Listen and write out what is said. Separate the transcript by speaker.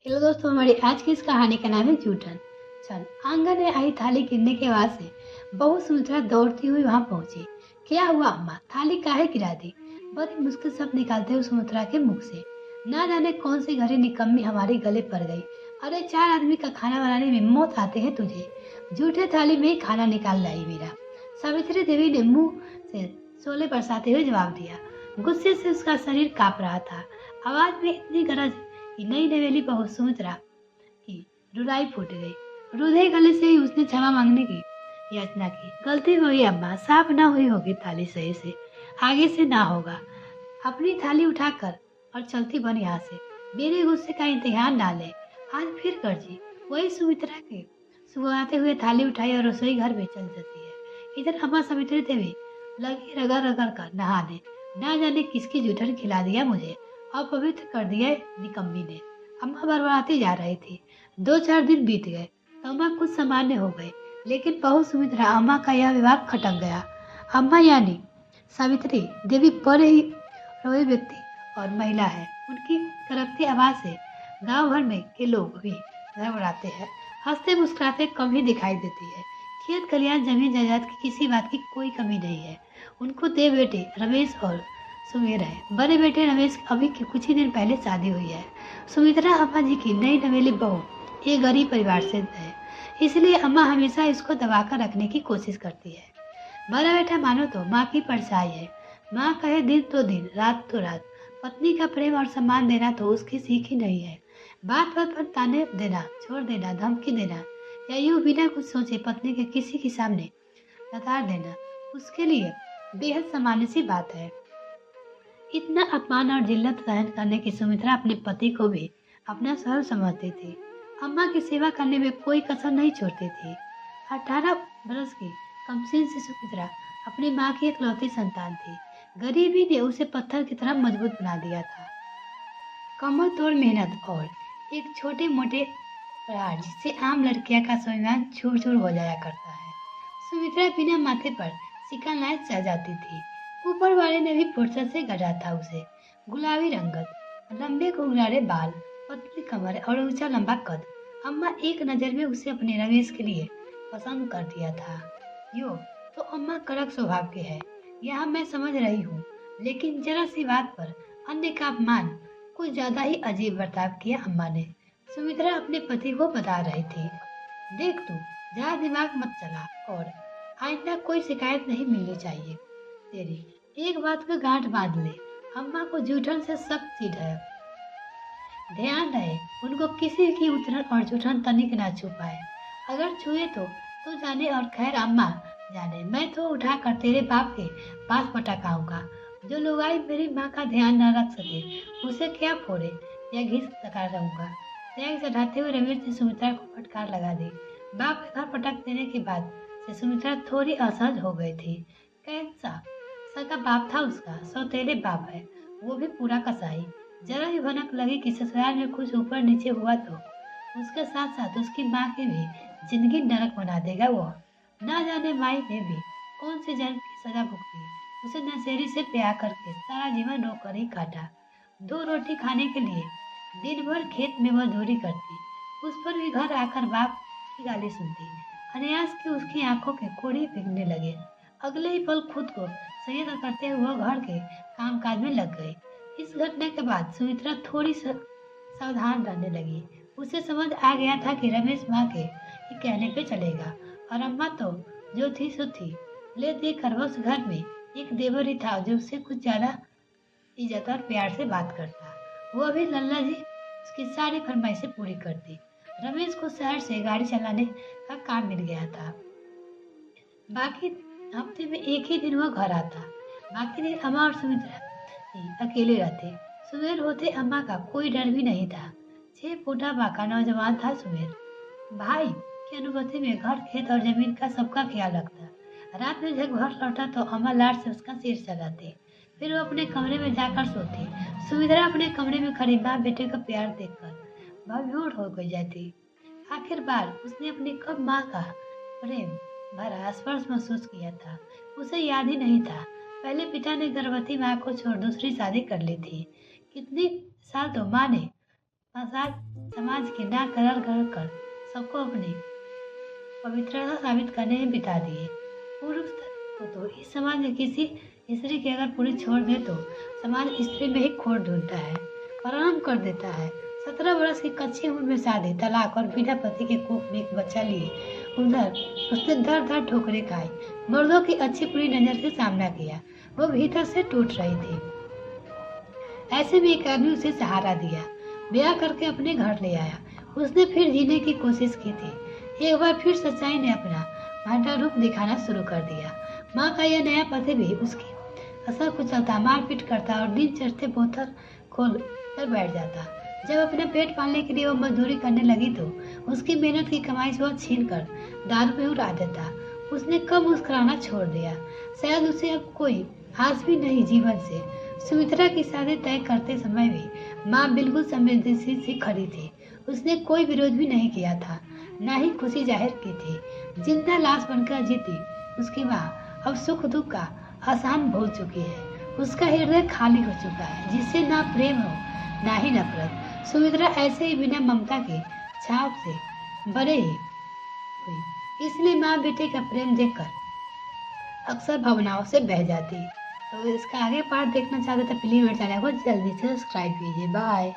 Speaker 1: Hello दोस्तों, हमारी आज की इस कहानी का नाम है जूठन। चल, आंगन में आई थाली गिरने के बाद से बहू सुमित्रा दौड़ती हुई वहां पहुंची। क्या हुआ अम्मा, थाली काहे गिरा दी? बड़ी मुश्किल शब्द निकालते हुए सुमित्रा के मुख से। ना जाने कौन सी घड़ी निकम्मी हमारे गले पड़ गई। अरे 4 आदमी का खाना बनाने में मौत आते हैं तुझे। जूठे थाली में ही खाना निकाल लाई मेरा। सावित्री देवी ने मुंह से शोले बरसाते हुए जवाब दिया। गुस्से से उसका शरीर कांप रहा था। आवाज में इतनी गरज कि नई नवेली बहू सुमित्रा की रुलाई फूट गई। रुधे गले से ही उसने क्षमा मांगने की याचना की। गलती हुई अम्मा, साफ ना हुई होगी थाली सही से, आगे से ना होगा। अपनी थाली उठाकर और चलती बन यहाँ से। मेरे गुस्से का इम्तिहान ना ले। आज फिर गर्जी। वही सुमित्रा के सुबह हुए थाली उठाई और रसोई घर में चल जाती है। इधर अम्मा सावित्री देवी लगी रगड़ रगड़ कर नहाने। ना जाने किसकी जूठन खिला दिया मुझे, अपवित्र कर दिया निकम्मी ने। अम्मा बरबराती जा रही थी। 2-4 दिन बीत गए तो अम्मा कुछ सामान्य हो गए, लेकिन बहू सुमित्रा अम्मा का यह विभाग खटक गया। अम्मा यानी सावित्री देवी बड़े ही रोए व्यक्ति और महिला है। उनकी करकती आवाज से गांव भर में के लोग भी घबराते हैं। हंसते मुस्कुराते कम ही दिखाई देती है। खेत खलियान जमीन जायदाद की किसी बात की कोई कमी नहीं है। उनको दो बेटे रमेश और सुमेर है। बड़े बेटे रमेश की अभी के कुछ ही दिन पहले शादी हुई है। सुमित्रा अम्मा जी की नई नवेली बहू एक गरीब परिवार से है, इसलिए अम्मा हमेशा इसको दबाकर रखने की कोशिश करती है। बड़ा बेटा मानो तो माँ की परछाई है। माँ कहे दिन तो दिन, रात तो रात। पत्नी का प्रेम और सम्मान देना तो उसकी सीख ही नहीं है। बात बात पर ताने देना, छोड़ देना, धमकी देना या यूं बिना कुछ सोचे पत्नी के किसी के सामने नकार देना उसके लिए बेहद सामान्य सी बात है। इतना अपमान और जिल्लत सहन करने की सुमित्रा अपने पति को भी अपना सहल समझती थी। अम्मा की सेवा करने में कोई कसर नहीं छोड़ती थी। 18 बरस की कमसीन सी सुमित्रा अपनी माँ की इकलौती संतान थी। गरीबी ने उसे पत्थर की तरह मजबूत बना दिया था। कमर तोड़ मेहनत और एक छोटे मोटे प्रहार जिससे आम लड़कियां का स्वाभिमान चूर चूर हो जाया करता है। सुमित्रा बिना माथे पर सिकन लाए चल जाती थी। ऊपर वाले ने भी फुर्सत से गढ़ा था उसे। गुलाबी रंगत, लंबे घुंघराले बाल, पतली कमर और ऊंचा लंबा कद। अम्मा एक नजर में उसे अपने रमेश के लिए पसंद कर दिया था। यो तो अम्मा कड़क स्वभाव के है, यह मैं समझ रही हूँ, लेकिन जरा सी बात पर अन्य का अपमान कुछ ज्यादा ही अजीब बर्ताव किया अम्मा ने। सुमित्रा अपने पति को बता रही थी, देख तू ज्यादा दिमाग मत चला और आइंदा कोई शिकायत नहीं मिलनी चाहिए तेरी। एक बात का गांठ बांध ले, अम्मा को जूठन से सख्त चीड़ है। ध्यान रहे उनको किसी की उतरन और जूठन तनिक ना छू पाए। अगर छुए तो जाने और खैर अम्मा जाने। मैं तो उठा कर तेरे बाप के पास पटकाऊंगा। जो लुगाई मेरी माँ का ध्यान न रख सके उसे क्या फोड़े या घिस लगा रहूंगा। टैग चढ़ाते हुए रमेश ने सुमित्रा को फटकार लगा दी। बाप के घर पटक देने के बाद से सुमित्रा थोड़ी असहज हो गई थी। कैसा सगा बाप था उसका, सौतेले बाप है, वो भी पूरा कसाई। जरा भी भनक लगी कि ससुराल में कुछ ऊपर नीचे हुआ तो उसके साथ साथ उसकी माँ की भी जिंदगी नरक बना देगा वो। ना जाने माई ने भी कौन सी जन्म की सजा भुगती, उसे नशेड़ी से ब्याह करके सारा जीवन रोकर ही काटा। 2 रोटी खाने के लिए दिन भर खेत में मजदूरी करती, उस पर भी घर आकर बाप की गाली सुनती। अनायास की उसकी आंखों के कोड़े बिगड़ने लगे। अगले ही पल खुद को संयत करते हुए घर के कामकाज में लग गई। इस घटना के बाद सुमित्रा थोड़ी सावधान रहने लगी। उसे समझ आ गया था कि रमेश माँ के ही कहने पे चलेगा और अम्मा तो जो थी सो थी। ले देकर उस घर में एक देवर ही था जो उससे कुछ ज्यादा इज्जत और प्यार से बात करता। वो भी लल्ला जी उसकी सारी फरमाइशें पूरी करती। रमेश को शहर से गाड़ी चलाने का काम मिल गया था। बाकी हफ्ते में एक ही दिन वो घर आता। बाकी दिन अम्मा और सुमित्रा ही अकेले रहते। सुमेर होते अम्मा का कोई डर भी नहीं था। 6 फुटा बाका नौजवान था सुमेर। भाई की अनुपस्थिति में घर खेत और जमीन का सबका ख्याल रखता। रात में जब घर लौटा तो अम्मा लाड से उसका सिर चलाते, फिर वो अपने कमरे में जाकर सोती। सुमित्रा अपने कमरे में खड़ी माँ बेटे का प्यार देखकर भवविभोर हो गई जाती। आखिर बार उसने अपनी कब माँ का प्रेम भरा स्पर्श महसूस किया था, उसे याद ही नहीं था। पहले पिता ने गर्भवती माँ को छोड़ दूसरी शादी कर ली थी। कितनी साल तो माँ ने मजाक समाज के ना कर कर सबको अपनी पवित्रता साबित करने में बिता दिए। पुरुष को तो इस समाज में किसी स्त्री की अगर पूरी छोड़ दे तो समाज स्त्री में ही खोट ढूंढता है, प्रणाम कर देता है। 17 वर्ष की कच्ची उम्र में शादी, तलाक और बिना पति के कोख में एक बच्चा लिए उधर उसने दर दर ठोकरें खाई, मर्दों की अच्छी बुरी नजर से सामना किया। वो भीतर से टूट रही थी। ऐसे में एक आदमी उसे सहारा दिया, ब्याह करके अपने घर ले आया। उसने फिर जीने की कोशिश की थी। एक बार फिर सच्चाई ने अपना भाटा रूप दिखाना शुरू कर दिया। माँ का यह नया पति भी उसकी असर कुचलता, मारपीट करता और दिन चढ़ते बोतल खोल कर बैठ जाता। जब अपना पेट पालने के लिए वो मजदूरी करने लगी तो उसकी मेहनत की कमाई से वो छीन कर दारू में उड़ा देता। उसने कब मुस्कुराना छोड़ दिया। शायद उसे अब कोई आस भी नहीं जीवन से। सुमित्रा की शादी तय करते समय भी माँ बिल्कुल संवेदनशील सी खड़ी थी। उसने कोई विरोध भी नहीं किया था, न ही खुशी जाहिर की थी। जिंदा लाश बनकर जीती उसकी माँ अब सुख दुख का आसान भूल चुकी है। उसका हृदय खाली हो चुका है, जिससे ना प्रेम हो ना ही नफरत। सुमित्रा ऐसे ही बिना ममता के छाप से बड़े ही हुई, इसलिए माँ बेटे का प्रेम देखकर अक्सर भावनाओं से बह जाती। तो इसका आगे पार्ट देखना चाहते तो प्लीज मेरे चैनल को जल्दी से सब्सक्राइब कीजिए। बाय।